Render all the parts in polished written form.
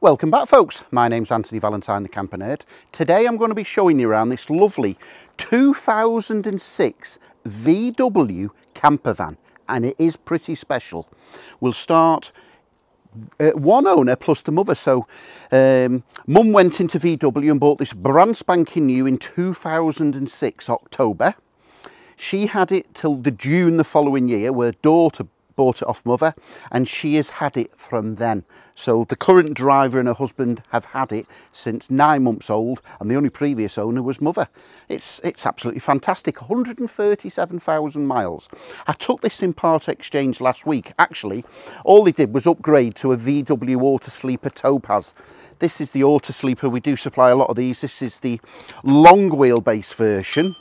Welcome back, folks. My name's Anthony Valentine, the Camper Nerd. Today I'm going to be showing you around this lovely 2006 VW campervan, and it is pretty special. We'll start one owner plus the mother. So mum went into VW and bought this brand spanking new in 2006 October. She had it till the June the following year, where daughter bought it off mother, and she has had it from then. So the current driver and her husband have had it since 9 months old, and the only previous owner was mother. It's absolutely fantastic. 137,000 miles. I took this in part exchange last week. Actually, all they did was upgrade to a VW Auto Sleeper Topaz. This is the Auto Sleeper. We do supply a lot of these. This is the long wheelbase version.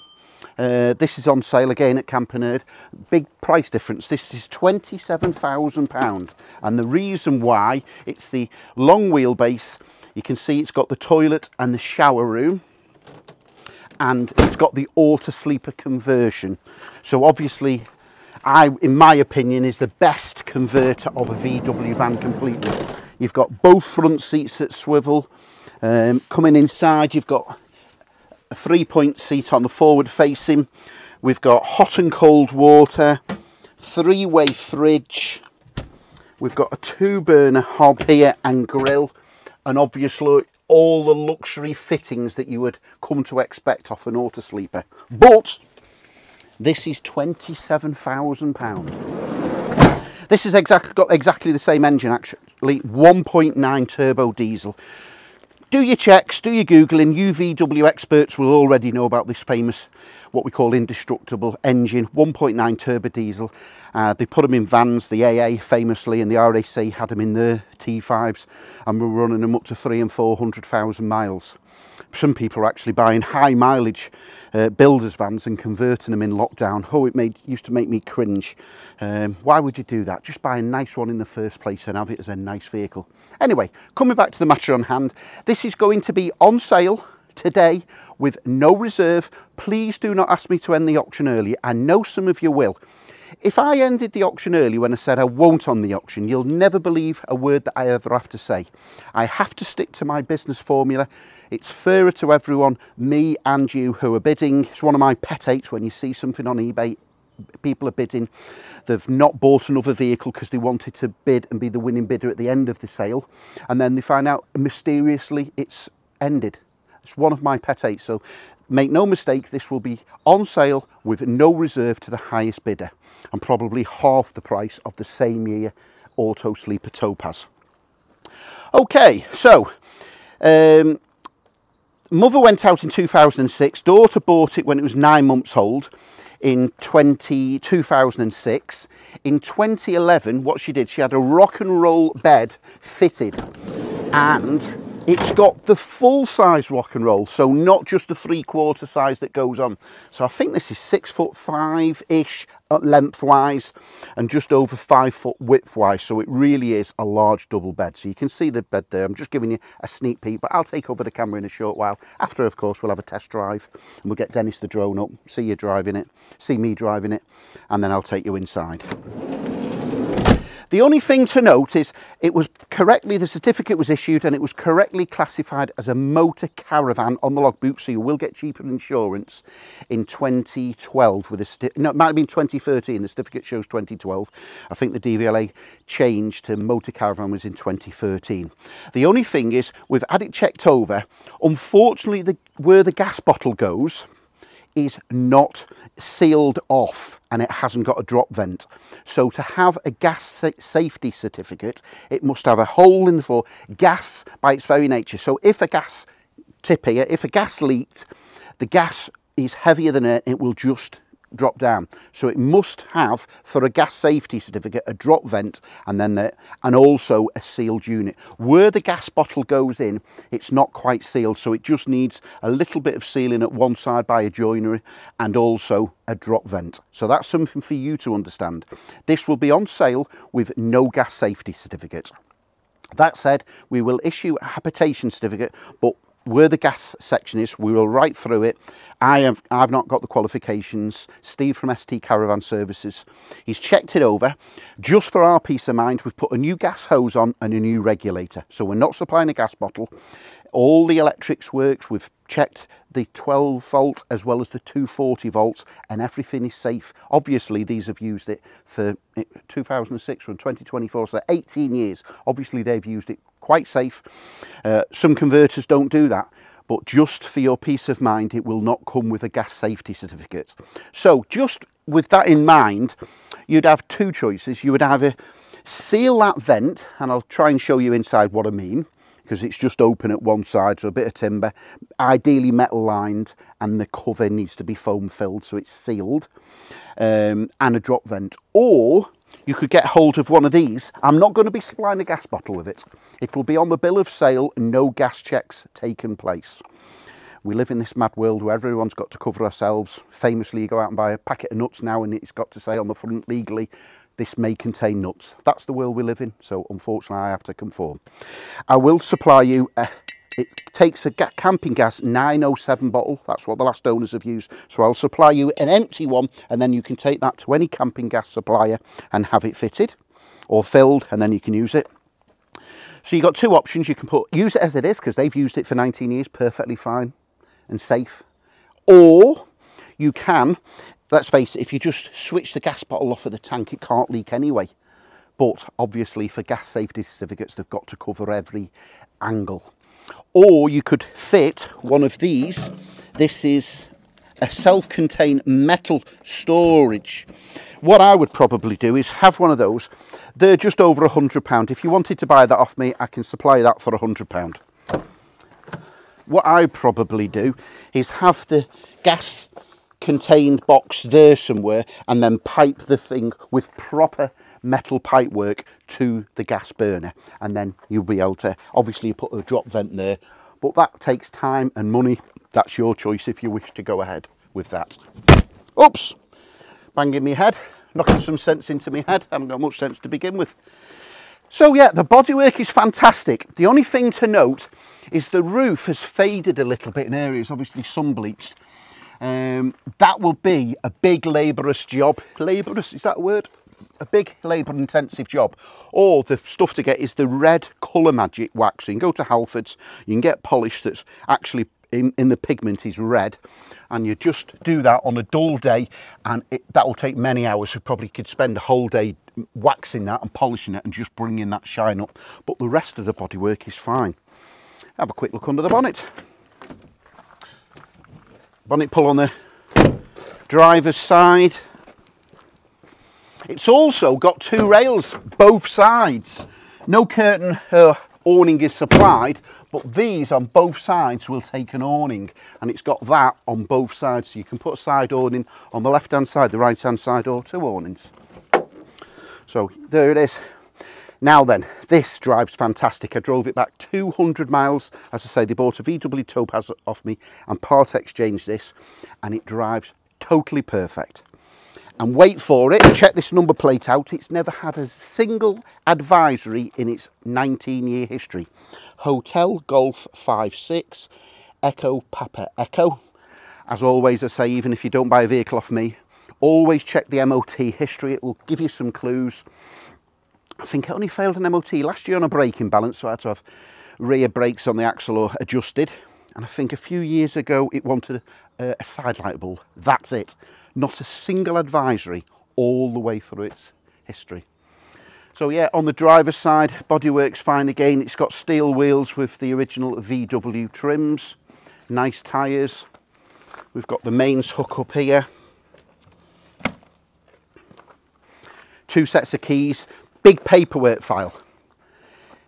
This is on sale again at Camper Nerd. Big price difference. This is £27,000, and the reason why, it's the long wheelbase. You can see it's got the toilet and the shower room, and it's got the Auto Sleeper conversion. So obviously, in my opinion, is the best converter of a VW van completely. You've got both front seats that swivel. Coming inside, you've got a 3-point seat on the forward facing. We've got hot and cold water, 3-way fridge. We've got a 2-burner hob here and grill, and obviously all the luxury fittings that you would come to expect off an Auto Sleeper. But this is £27,000. This has got exactly the same engine, actually, 1.9 turbo diesel. Do your checks, do your Googling. You VW experts will already know about this famous, what we call indestructible engine, 1.9 turbo diesel. They put them in vans, the AA famously, and the RAC had them in their T5s, and we're running them up to 300,000 and 400,000 miles. Some people are actually buying high mileage builders vans and converting them in lockdown. Oh, it used to make me cringe. Why would you do that? Just buy a nice one in the first place and have it as a nice vehicle. Anyway, coming back to the matter on hand, this is going to be on sale today with no reserve. Please do not ask me to end the auction early. I know some of you will. If I ended the auction early when I said I won't on the auction, you'll never believe a word that I ever have to say. I have to stick to my business formula. It's fairer to everyone, me and you, who are bidding. It's one of my pet hates when you see something on eBay. People are bidding. They've not bought another vehicle because they wanted to bid and be the winning bidder at the end of the sale, and then they find out mysteriously it's ended. It's one of my pet hates. So make no mistake, this will be on sale with no reserve to the highest bidder, and probably half the price of the same year Auto Sleeper Topaz. Okay, so mother went out in 2006, daughter bought it when it was 9 months old in 2006. In 2011, what she did, she had a rock and roll bed fitted, and it's got the full size rock and roll, so not just the 3/4 size that goes on. So I think this is 6'5"-ish lengthwise and just over 5 foot widthwise. So it really is a large double bed. So you can see the bed there. I'm just giving you a sneak peek, but I'll take over the camera in a short while. After, of course, we'll have a test drive and we'll get Dennis the drone up, see you driving it, see me driving it, and then I'll take you inside. The only thing to note is the certificate was issued and it was correctly classified as a motor caravan on the logbook, so you will get cheaper insurance in 2012 with no, it might have been 2013, the certificate shows 2012. I think the DVLA changed to motor caravan was in 2013. The only thing is, we've had it checked over. Unfortunately, where the gas bottle goes is not sealed off and it hasn't got a drop vent. So to have a gas safety certificate, it must have a hole in the floor. Gas by its very nature. So if a gas leaked, the gas is heavier than air, it will just drop down. So it must have, for a gas safety certificate, a drop vent and then also a sealed unit. Where the gas bottle goes in, it's not quite sealed, so it just needs a little bit of sealing at one side by a joinery and also a drop vent. So that's something for you to understand. This will be on sale with no gas safety certificate. That said, we will issue a habitation certificate, but where the gas section is. We will right through it. I've not got the qualifications. Steve from ST Caravan Services, he's checked it over. Just for our peace of mind, we've put a new gas hose on and a new regulator. So we're not supplying a gas bottle. All the electrics works. We've checked the 12 volt as well as the 240 volts, and everything is safe. Obviously, these have used it for 2006 from 2024, so 18 years. Obviously, they've used it quite safe. Some converters don't do that, but just for your peace of mind, it will not come with a gas safety certificate. So just with that in mind, you'd have two choices. You would either seal that vent, and I'll try and show you inside what I mean, because it's just open at one side, so a bit of timber, ideally metal lined, and the cover needs to be foam filled so it's sealed, and a drop vent. Or you could get hold of one of these. I'm not going to be supplying a gas bottle with it. It will be on the bill of sale, no gas checks taken place. We live in this mad world where everyone's got to cover ourselves. Famously, you go out and buy a packet of nuts now and it's got to say on the front legally, this may contain nuts. That's the world we live in, so unfortunately I have to conform. I will supply you, it takes a camping gas 907 bottle, that's what the last owners have used, so I'll supply you an empty one, and then you can take that to any camping gas supplier and have it fitted or filled, and then you can use it. So you've got two options. You can use it as it is, because they've used it for 19 years, perfectly fine and safe. Or you can, let's face it, if you just switch the gas bottle off of the tank, it can't leak anyway. But obviously for gas safety certificates, they've got to cover every angle. Or you could fit one of these. This is a self-contained metal storage. What I would probably do is have one of those. They're just over £100. If you wanted to buy that off me, I can supply that for £100. What I'd probably do is have the gas contained box there somewhere, and then pipe the thing with proper metal pipe work to the gas burner, and then you'll be able to, obviously you put a drop vent there, but that takes time and money. That's your choice if you wish to go ahead with that. Oops, banging me head, knocking some sense into me head. I haven't got much sense to begin with. So yeah, the bodywork is fantastic. The only thing to note is the roof has faded a little bit in areas, obviously sun bleached. That will be a big laborious job. Laborious, is that a word? A big labour intensive job. Or the stuff to get is the red Colour Magic wax. So you can go to Halfords, you can get polish that's actually in the pigment is red, and you just do that on a dull day, and that will take many hours. You probably could spend a whole day waxing that and polishing it and just bringing that shine up, but the rest of the bodywork is fine. Have a quick look under the bonnet. Bonnet pull on the driver's side. It's also got two rails, both sides. No curtain awning is supplied, but these on both sides will take an awning, and it's got that on both sides, so you can put a side awning on the left hand side, the right hand side, or two awnings. So there it is. Now then, this drives fantastic. I drove it back 200 miles. As I say, they bought a VW Topaz off me and part exchanged this, and it drives totally perfect. And wait for it, check this number plate out. It's never had a single advisory in its 19-year history. Hotel Golf 56 Echo Papa Echo. As always, I say, even if you don't buy a vehicle off me, always check the MOT history. It will give you some clues. I think it only failed an MOT last year on a braking balance, so I had to have rear brakes on the axle or adjusted. And I think a few years ago it wanted a side light bulb. That's it. Not a single advisory all the way through its history. So yeah, on the driver's side, bodywork's fine again. It's got steel wheels with the original VW trims. Nice tyres. We've got the mains hook up here. Two sets of keys. Big paperwork file.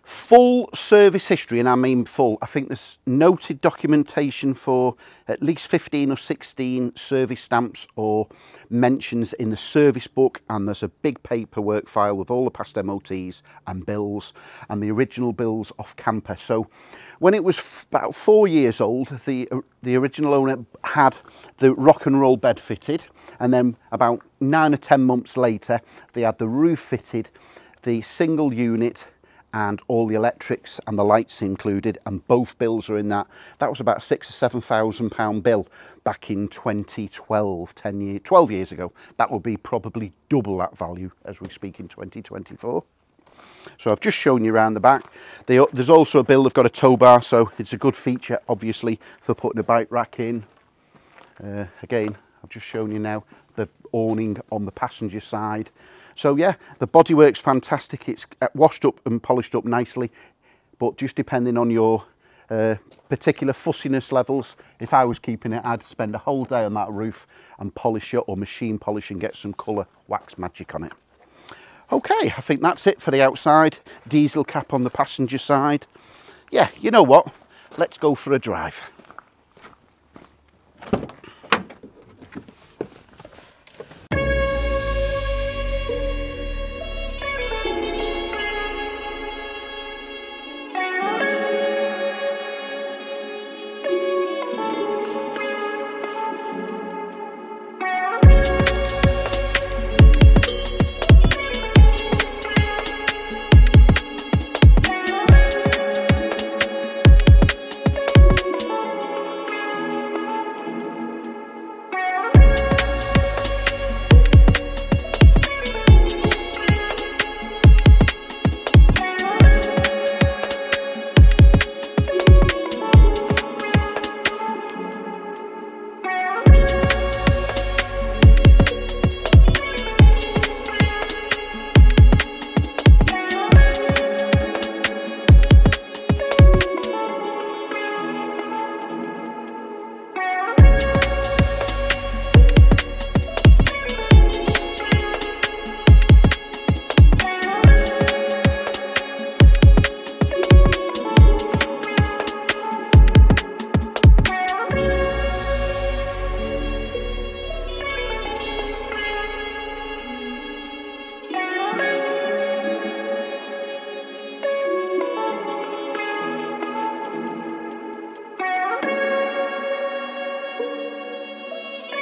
Full service history, and I mean full. I think there's noted documentation for at least 15 or 16 service stamps or mentions in the service book, and there's a big paperwork file with all the past MOTs and bills and the original bills off camper. So when it was about 4 years old, the original owner had the rock and roll bed fitted, and then about 9 or 10 months later they had the roof fitted, the single unit and all the electrics and the lights included, and both bills are in that. That was about £6,000 or £7,000 bill back in 2012, 12 years ago. That will be probably double that value as we speak in 2024. So I've just shown you around the back. There's also a bill, they've got a tow bar, so it's a good feature obviously for putting a bike rack in. Again, I've just shown you now the awning on the passenger side. So yeah, the bodywork's fantastic. It's washed up and polished up nicely, but just depending on your particular fussiness levels, if I was keeping it, I'd spend a whole day on that roof and polish it, or machine polish and get some colour wax magic on it. Okay, I think that's it for the outside. Diesel cap on the passenger side. Yeah, you know what? Let's go for a drive.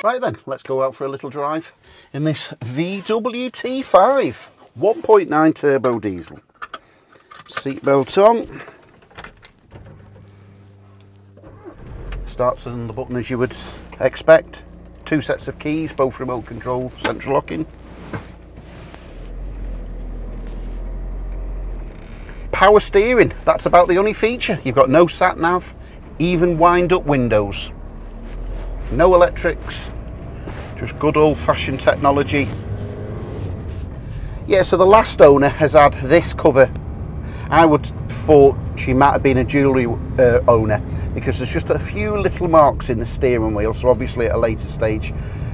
Right then, let's go out for a little drive in this VWT5 1.9 turbo diesel. Seatbelt on. Starts on the button as you would expect. 2 sets of keys, both remote control, central locking. Power steering, that's about the only feature. You've got no sat nav, even wind up windows. No electrics, just good old-fashioned technology. Yeah, so the last owner has had this cover. I would thought she might have been a jewellery owner, because there's just a few little marks in the steering wheel, so obviously at a later stage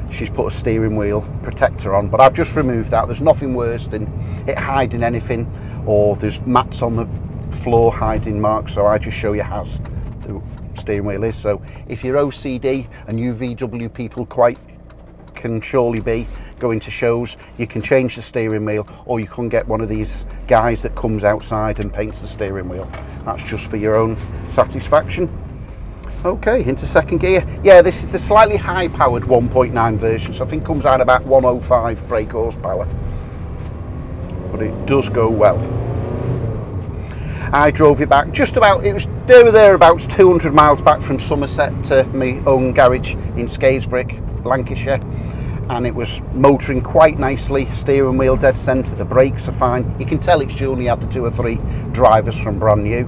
she's put a steering wheel protector on, but I've just removed that. There's nothing worse than it hiding anything, or there's mats on the floor hiding marks, so I just show you how the steering wheel is. So if you're OCD, and you VW people quite can surely be, going to shows, you can change the steering wheel, or you can get one of these guys that comes outside and paints the steering wheel. That's just for your own satisfaction. Okay, into second gear. Yeah, this is the slightly high powered 1.9 version, so I think it comes out about 105 brake horsepower, but it does go well. I drove it back just about, it was there or thereabouts 200 miles back from Somerset to my own garage in Scadesbrick, Lancashire, and it was motoring quite nicely. Steering wheel dead centre, the brakes are fine. You can tell it's she only had the 2 or 3 drivers from brand new,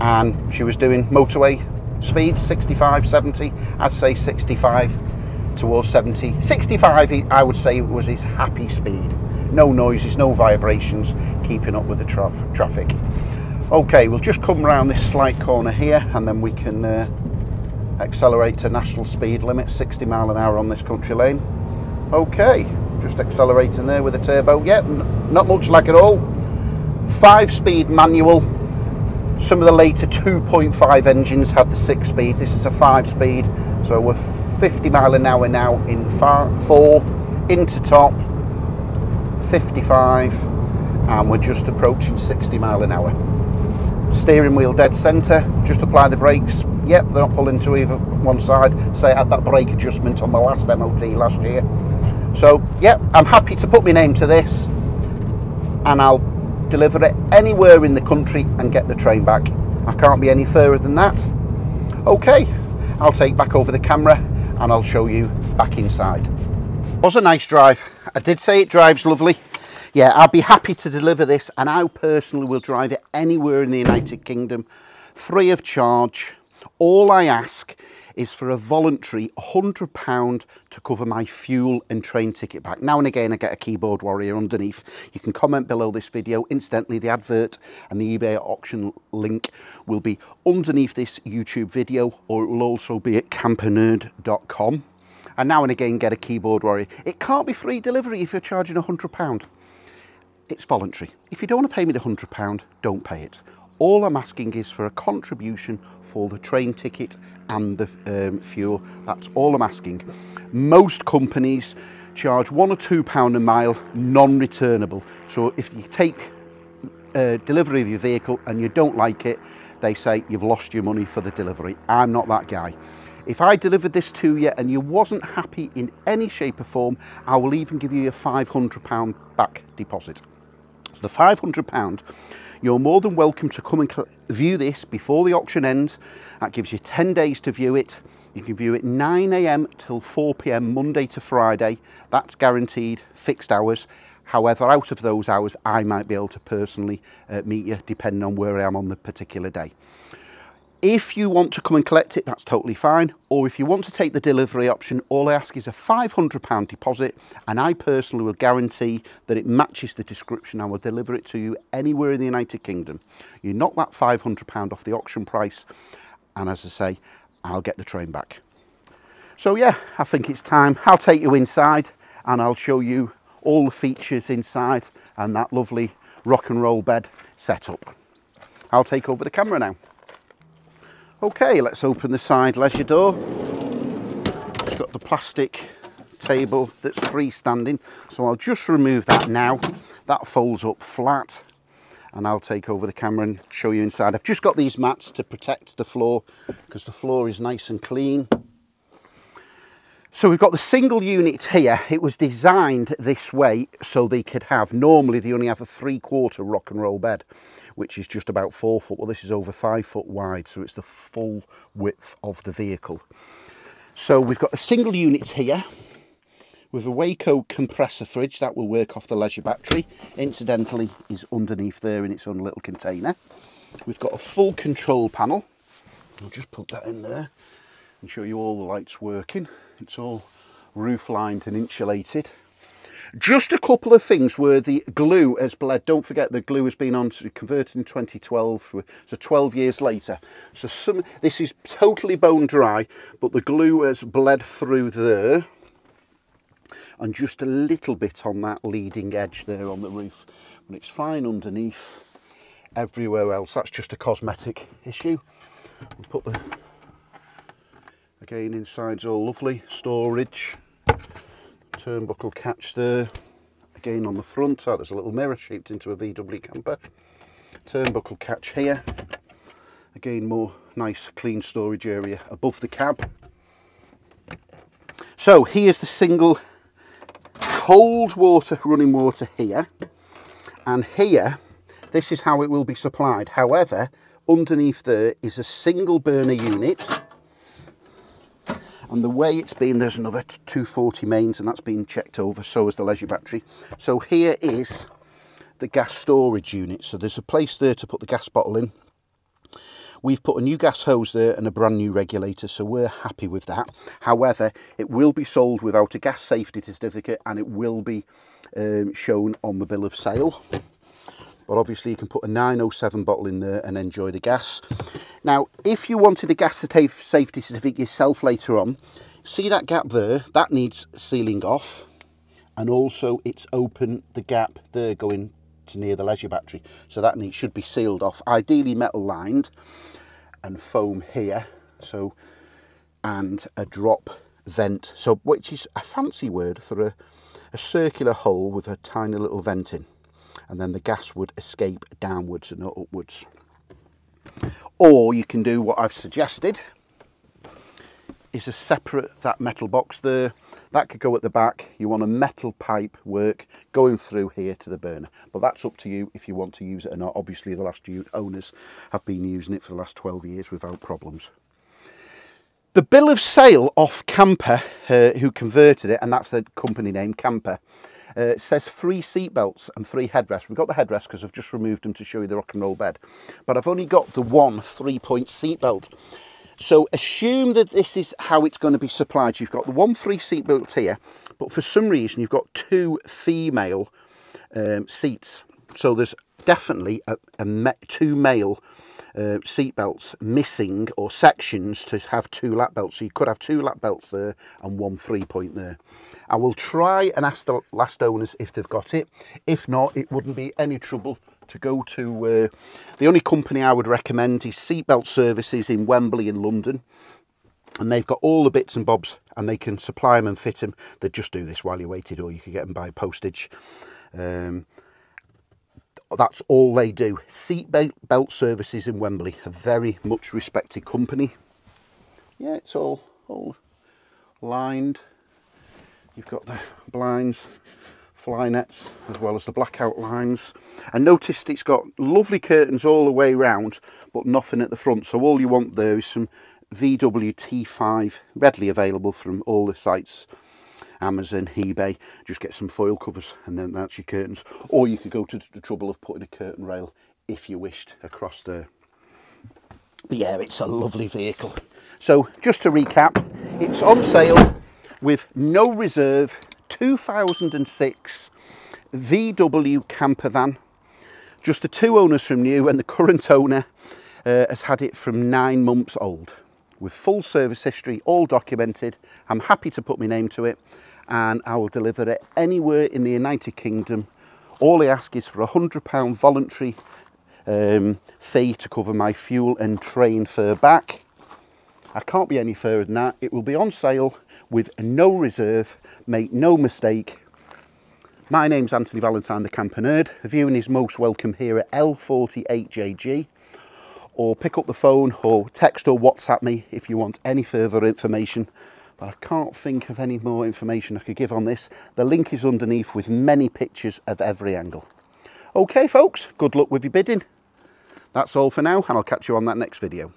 and she was doing motorway speed 65, 70. I'd say 65 towards 70. 65 I would say was its happy speed. No noises, no vibrations, keeping up with the traffic. Okay, we'll just come around this slight corner here, and then we can accelerate to national speed limit, 60 mile an hour on this country lane. Okay, just accelerating there with the turbo. Yep, not much lag at all. 5-speed manual. Some of the later 2.5 engines had the 6-speed. This is a 5-speed, so we're 50 mile an hour now in 4 into top, 55, and we're just approaching 60 mile an hour. Steering wheel dead centre, just apply the brakes. Yep, they're not pulling to either one side. Say I had that brake adjustment on the last MOT last year. So, yep, I'm happy to put my name to this, and I'll deliver it anywhere in the country and get the train back. I can't be any further than that. Okay, I'll take back over the camera and I'll show you back inside. It was a nice drive. I did say it drives lovely. Yeah, I'll be happy to deliver this, and I personally will drive it anywhere in the United Kingdom, free of charge. All I ask is for a voluntary £100 to cover my fuel and train ticket back. Now and again I get a keyboard warrior underneath. You can comment below this video. Incidentally, the advert and the eBay auction link will be underneath this YouTube video, or it will also be at campernerd.com. And now and again get a keyboard warrior. It can't be free delivery if you're charging £100. It's voluntary. If you don't want to pay me the £100, don't pay it. All I'm asking is for a contribution for the train ticket and the fuel. That's all I'm asking. Most companies charge £1 or £2 a mile, non-returnable. So if you take delivery of your vehicle and you don't like it, they say you've lost your money for the delivery. I'm not that guy. If I delivered this to you and you wasn't happy in any shape or form, I will even give you a £500 back deposit. So the £500, you're more than welcome to come and view this before the auction ends. That gives you 10 days to view it. You can view it 9 AM till 4 PM Monday to Friday. That's guaranteed, fixed hours. However, out of those hours, I might be able to personally meet you depending on where I am on the particular day. If you want to come and collect it, that's totally fine. Or if you want to take the delivery option, all I ask is a £500 deposit, and I personally will guarantee that it matches the description. I will deliver it to you anywhere in the United Kingdom. You knock that £500 off the auction price, and as I say, I'll get the train back. So yeah, I think it's time. I'll take you inside and I'll show you all the features inside and that lovely rock and roll bed setup. I'll take over the camera now. Okay, let's open the side leisure door. It's got the plastic table that's freestanding, so I'll just remove that now. That folds up flat, and I'll take over the camera and show you inside. I've just got these mats to protect the floor because the floor is nice and clean. So we've got the single unit here. It was designed this way so they could have, normally they only have a 3/4 rock and roll bed, which is just about 4 foot. Well, this is over 5 foot wide, so it's the full width of the vehicle. So we've got a single unit here with a Waco compressor fridge that will work off the leisure battery. Incidentally, is underneath there in its own little container. We've got a full control panel. I'll just put that in there and show you all the lights working. It's all roof lined and insulated. Just a couple of things where the glue has bled. Don't forget the glue has been converted in 2012, so 12 years later. So this is totally bone dry, but the glue has bled through there and just a little bit on that leading edge there on the roof. But it's fine underneath. Everywhere else, that's just a cosmetic issue. We'll put the, again, inside's all lovely. Storage. Turnbuckle catch there. Again on the front, oh, there's a little mirror shaped into a VW camper. Turnbuckle catch here. Again, more nice clean storage area above the cab. So here's the single cold water, running water here. And here, this is how it will be supplied. However, underneath there is a single burner unit. And the way it's been, there's another 240 mains, and that's been checked over, so is the leisure battery. So here is the gas storage unit. So there's a place there to put the gas bottle in. We've put a new gas hose there and a brand new regulator, so we're happy with that. However, it will be sold without a gas safety certificate, and it will be shown on the bill of sale. But obviously you can put a 907 bottle in there and enjoy the gas. Now, if you wanted a gas safety certificate yourself later on, see that gap there? That needs sealing off. And also it's open, the gap there going to near the leisure battery. So that should be sealed off, ideally metal lined, and foam here. So, and a drop vent. So, which is a fancy word for a circular hole with a tiny little vent in. And then the gas would escape downwards and not upwards. Or you can do what I've suggested. is a separate, that metal box there. That could go at the back. You want a metal pipe work going through here to the burner. But that's up to you if you want to use it or not. Obviously, the last owners have been using it for the last 12 years without problems. The bill of sale off Camper, who converted it, and that's the company name, Camper, says 3 seat belts and 3 headrests. We've got the headrests because I've just removed them to show you the rock and roll bed. But I've only got the one 3-point seat belt. So assume that this is how it's going to be supplied. You've got the 1 3 seat belt here, but for some reason you've got 2 female seats. So there's definitely 2 male seat belts missing, or sections to have 2 lap belts. So you could have 2 lap belts there and 1 3-point there. I will try and ask the last owners if they've got it. If not, it wouldn't be any trouble to go to the only company I would recommend is Seatbelt Services in Wembley in London, and they've got all the bits and bobs and they can supply them and fit them. They just do this while you waited, or you could get them by postage. That's all they do. Seatbelt Services in Wembley, a very much respected company. Yeah, it's all lined. You've got the blinds, fly nets, as well as the blackout lines. And noticed it's got lovely curtains all the way round, but nothing at the front. So all you want there is some VW T5, readily available from all the sites, Amazon, eBay. Just get some foil covers and then that's your curtains. Or you could go to the trouble of putting a curtain rail, if you wished, across there. But yeah, it's a lovely vehicle. So just to recap, it's on sale with no reserve, 2006 VW Campervan. Just the 2 owners from new, and the current owner has had it from 9 months old, with full service history, all documented. I'm happy to put my name to it, and I will deliver it anywhere in the United Kingdom. All I ask is for £100 voluntary fee to cover my fuel and train fare back. I can't be any further than that. It will be on sale with no reserve. Make no mistake. My name's Anthony Valentine, the Camper Nerd. The viewing is most welcome here at L48JG. Or pick up the phone or text or WhatsApp me if you want any further information. But I can't think of any more information I could give on this. The link is underneath with many pictures of every angle. Okay folks, good luck with your bidding. That's all for now, and I'll catch you on that next video.